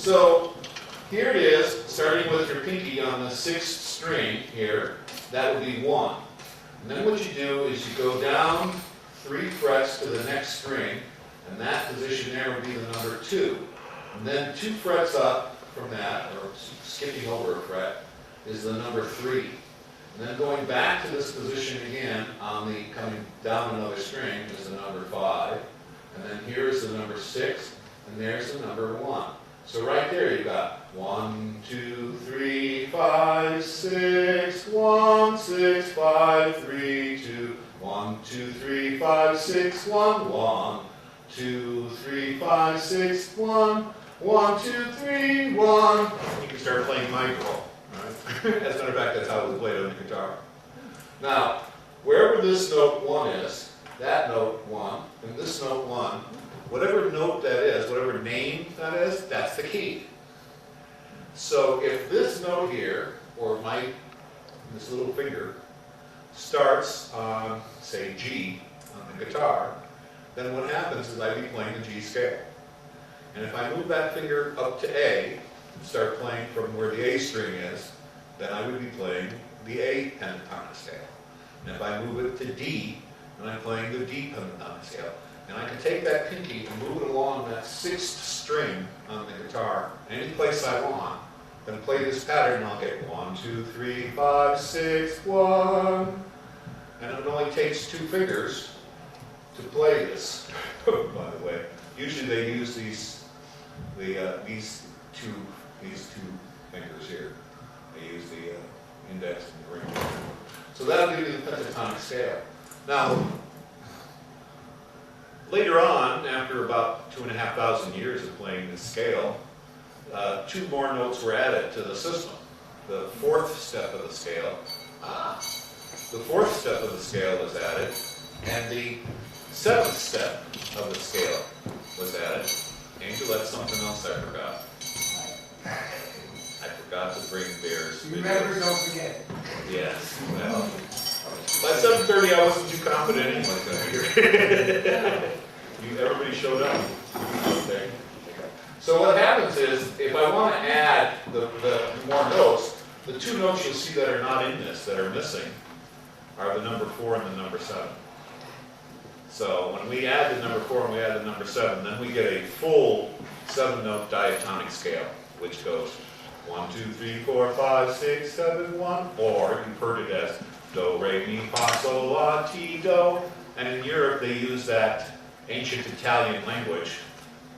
So here it is, starting with your pinky on the 6th string here. That would be 1. And then what you do is you go down 3 frets to the next string, and that position there would be the number 2. And then 2 frets up from that, or skipping over a fret, is the number 3. And then going back to this position again, coming down another string, is the number 5. And then here's the number 6, and there's the number 1. So right there you've got 1, 2, 3, 5, 6, 1, 6, 5, 3, 2, 1, 2, 3, 5, 6, 1, 1, 2, 3, 5, 6, 1, 1, 2, 3, 1. You can start playing my role. Right? As a matter of fact, that's how it was played on the guitar. Now, wherever this note 1 is, that note 1, and this note 1, whatever note that is, whatever name that is, that's the key. So if this note here, or this little finger, starts on, say, G on the guitar, then what happens is I'd be playing the G scale. And if I move that finger up to A, and start playing from where the A string is, then I would be playing the A pentatonic scale. And if I move it to D, then I'm playing the D pentatonic scale. And I can take that pinky and move it along that 6th string on the guitar, any place I want, then play this pattern, and I'll get 1, 2, 3, 5, 6, 1. And it only takes 2 fingers to play this, by the way. Usually they use these two fingers here. They use the index and the ring. So that'll give you the pentatonic scale. Now, later on, after about 2,500 years of playing this scale, 2 more notes were added to the system. The 4th step of the scale, was added, and the 7th step of the scale was added. Angel, that's something else I forgot. I forgot to bring Bear's videos. Remember, don't forget. Yes. Well, by 7:30, I wasn't too confident anyone was going to hear. Everybody showed up. Okay. So what happens is, if I want to add the more notes, the 2 notes you'll see that are not in this, that are missing, are the number 4 and the number 7. So when we add the number 4 and we add the number 7, then we get a full 7-note diatonic scale, which goes 1, 2, 3, 4, 5, 6, 7, 1, or you've heard it as do, re, mi, fa, sol, la, ti, do. And in Europe, they use that ancient Italian language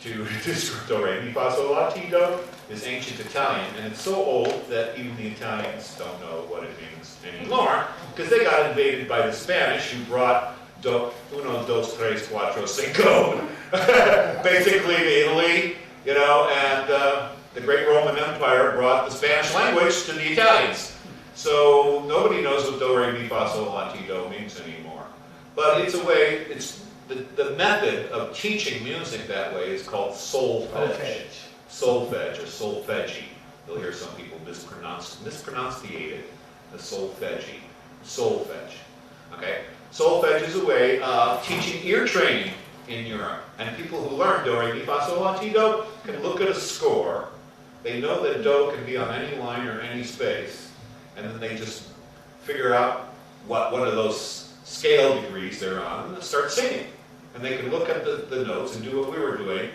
to describe do, re, mi, fa, sol, la, ti, do is ancient Italian, and it's so old that even the Italians don't know what it means anymore, because they got invaded by the Spanish, who brought uno, dos, tres, cuatro, cinco, basically to Italy, and the great Roman Empire brought the Spanish language to the Italians. So nobody knows what do, re, mi, fa, sol, la, ti, do means anymore. But it's a way, the method of teaching music that way is called solfege. Solfege or solfeggi. You'll hear some people mispronounce the solfeggi. Solfege. Okay? Solfege is a way of teaching ear training in Europe. And people who learn do, re, mi, fa, sol, la, ti, do can look at a score. They know that do can be on any line or any space. And then they just figure out what one of those scale degrees they're on and start singing. And they can look at the notes and do what we were doing,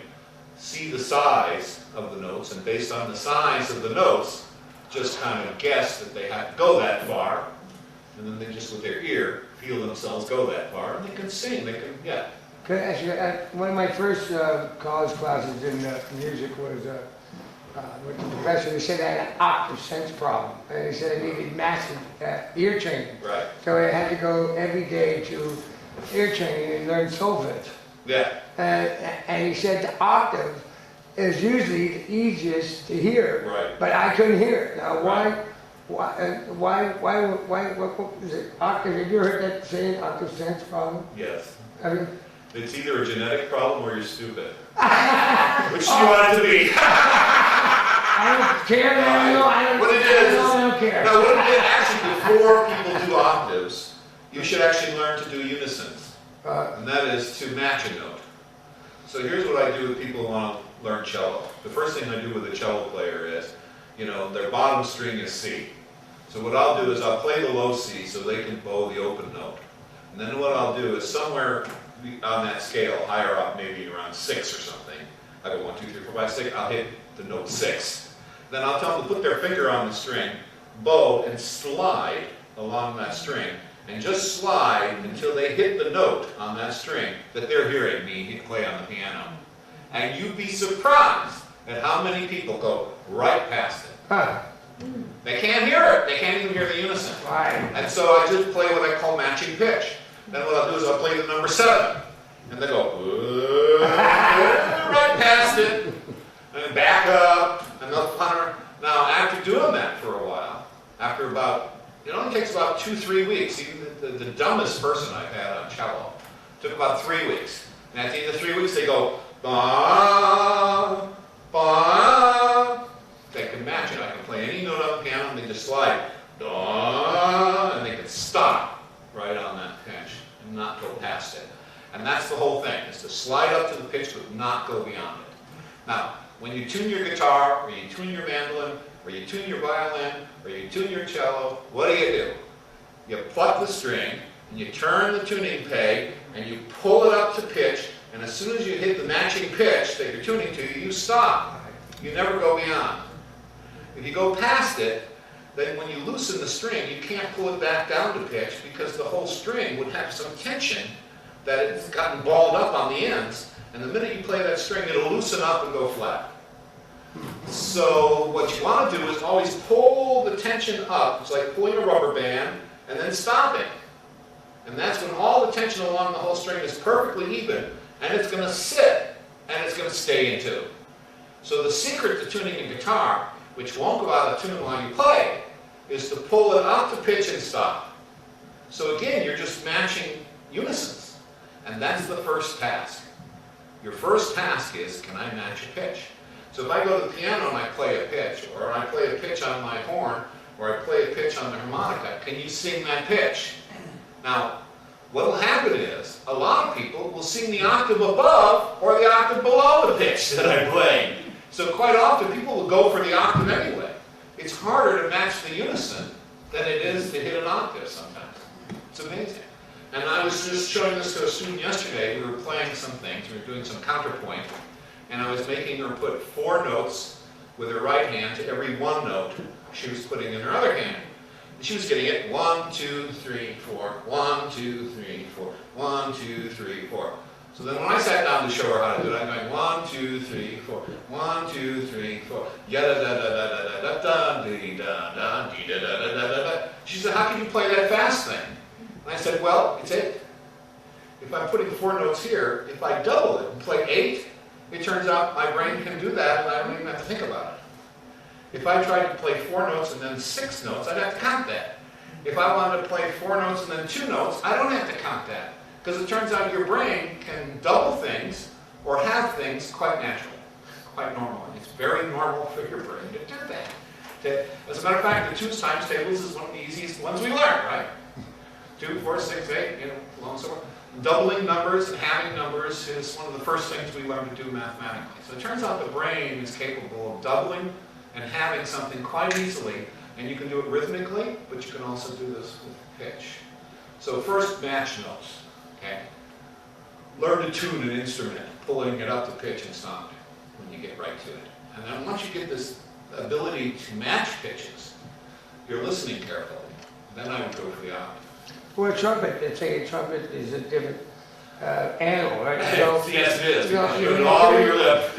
see the size of the notes, and based on the size of the notes, just kind of guess that they have to go that far. And then they just, with their ear, feel themselves go that far, and they can sing, they can, yeah. Actually, one of my first college classes in music was with the professor. He said I had an octave sense problem, and he said I needed massive ear training. Right. So I had to go every day to ear training and learn solfege. Yeah. And he said the octave is usually the easiest to hear, Right. but I couldn't hear it. Now, Right. what is it? Octave? Have you heard that saying, octave sense problem? Yes. I mean, It's either a genetic problem or you're stupid. Which do you want it to be? I don't care. What it is, I don't care. no, what it is, actually, before people do octaves, you should actually learn to do unisons. And that is to match a note. So here's what I do with people who want to learn cello. The first thing I do with a cello player is, you know, their bottom string is C. So what I'll do is I'll play the low C so they can bow the open note. And then what I'll do is somewhere on that scale, higher up, maybe around 6 or something, I go 1, 2, 3, 4, 5, 6, I'll hit the note 6. Then I'll tell them to put their finger on the string, bow, and slide along that string. And just slide until they hit the note on that string that they're hearing me play on the piano. And you'd be surprised at how many people go right past it. Huh. They can't hear it. They can't even hear the unison. Right. And so I just play what I call matching pitch. Then what I'll do is I'll play the number 7. And they go, right past it. And then back up. And they'll putter. Now, after doing that for a while, after about, it only takes about 2-3 weeks. Even the dumbest person I've had on cello took about 3 weeks. And at the end of 3 weeks, they go, ba, ba. They can match it. I can play any note on the piano and they just slide, da, and they can stop right on that pitch and not go past it. And that's the whole thing, is to slide up to the pitch but not go beyond it. Now, when you tune your guitar, or you tune your mandolin, or you tune your violin, or you tune your cello, what do? You pluck the string, and you turn the tuning peg, and you pull it up to pitch, and as soon as you hit the matching pitch that you're tuning to, you stop. You never go beyond. If you go past it, then when you loosen the string, you can't pull it back down to pitch because the whole string would have some tension that it's gotten balled up on the ends, and the minute you play that string, it'll loosen up and go flat. So what you want to do is always pull the tension up. It's like pulling a rubber band and then stopping. And that's when all the tension along the whole string is perfectly even, and it's going to sit, and it's going to stay in tune. So the secret to tuning a guitar, which won't go out of tune while you play, is to pull it up to pitch and stop. So again, you're just matching unisons. And that's the first task. Your first task is, can I match a pitch? So if I go to the piano and I play a pitch, or I play a pitch on my horn, or I play a pitch on the harmonica, can you sing that pitch? Now, what will happen is, a lot of people will sing the octave above or the octave below the pitch that I play. So quite often, people will go for the octave anyway. It's harder to match the unison than it is to hit an octave sometimes. It's amazing. And I was just showing this to a student yesterday. We were playing some things. We were doing some counterpoint. And I was making her put 4 notes with her right hand to every 1 note she was putting in her other hand. And she was getting it 1, 2, 3, 4, 1, 2, 3, 4, 1, 2, 3, 4. So then when I sat down to show her how to do it, I'm going 1, 2, 3, 4, 1, 2, 3, 4, yada da da da da da da dee da da dee da da da da da. She said, how can you play that fast thing? And I said, well, it's 8. If I'm putting 4 notes here, if I double it and play 8, it turns out my brain can do that and I don't even have to think about it. If I tried to play 4 notes and then 6 notes, I'd have to count that. If I wanted to play 4 notes and then 2 notes, I don't have to count that. Because it turns out your brain can double things or have things quite naturally, quite normal. And it's very normal for your brain to do that. As a matter of fact, the 2's times tables is one of the easiest ones we learn, right? 2, 4, 6, 8, long and so on. Doubling numbers and having numbers is one of the first things we learn to do mathematically. So it turns out the brain is capable of doubling and having something quite easily, and you can do it rhythmically, but you can also do this with pitch. So first, match notes. Okay? Learn to tune an instrument, pulling it up to pitch and stop when you get right to it. And then once you get this ability to match pitches, you're listening carefully. Then I would go for the octave. Well, trumpet, they say a trumpet is a different animal, right? So, yes, it is. You know, You do it all over your lip.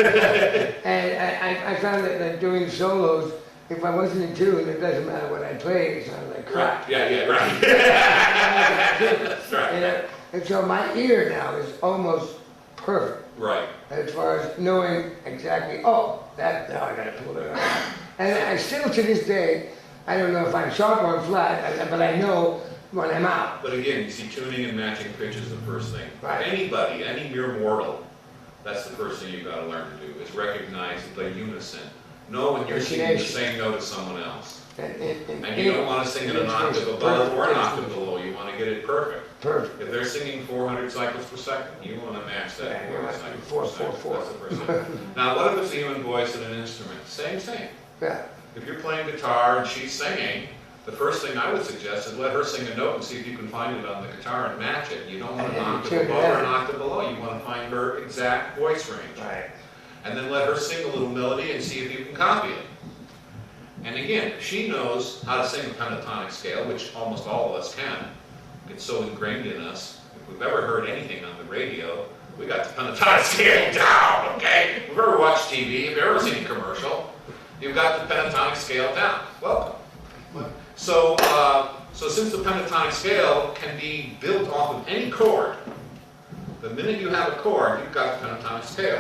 and I found that doing solos, if I wasn't in tune, it doesn't matter what I play, it sounds like crap. Right. Yeah, right. That's right. You know? And so my ear now is almost perfect. Right. As far as knowing exactly, oh, that, now I gotta pull it up. And I still to this day, I don't know if I'm sharp or flat, but I know when I'm out. But again, you see, tuning and matching pitch is the first thing. Right. Anybody, any mere mortal, that's the first thing you've got to learn to do, is recognize the unison. Know when you're singing the same note as someone else. And you don't want to sing it an octave above or an octave below, you want to get it perfect. Perfect. If they're singing 400 cycles per second, you want to match that Yeah, you 400 want cycles 4, per second. 4, 4. That's the first thing. Now, what if it's a human voice and an instrument? Same thing. Yeah. If you're playing guitar and she's singing, the first thing I would suggest is let her sing a note and see if you can find it on the guitar and match it. You don't want an And octave tune it above or out. an octave below, you want to find her exact voice range. Right. And then let her sing a little melody and see if you can copy it. And again, if she knows how to sing a pentatonic scale, which almost all of us can, it's so ingrained in us. If we've ever heard anything on the radio, we got the pentatonic scale down, okay? If you've ever watched TV, if you've ever seen a commercial, you've got the pentatonic scale down. Welcome. So, so since the pentatonic scale can be built off of any chord, the minute you have a chord, you've got the pentatonic scale.